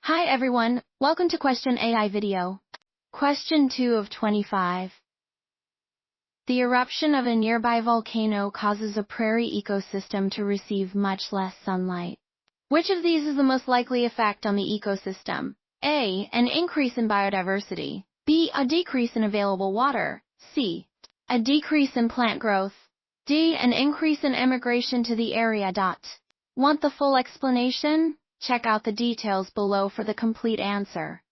Hi everyone, welcome to Question AI video. Question 2 of 25. The eruption of a nearby volcano causes a prairie ecosystem to receive much less sunlight. Which of these is the most likely effect on the ecosystem? A. An increase in biodiversity. B. A decrease in available water. C. A decrease in plant growth. D. An increase in immigration to the area. Want the full explanation? Check out the details below for the complete answer.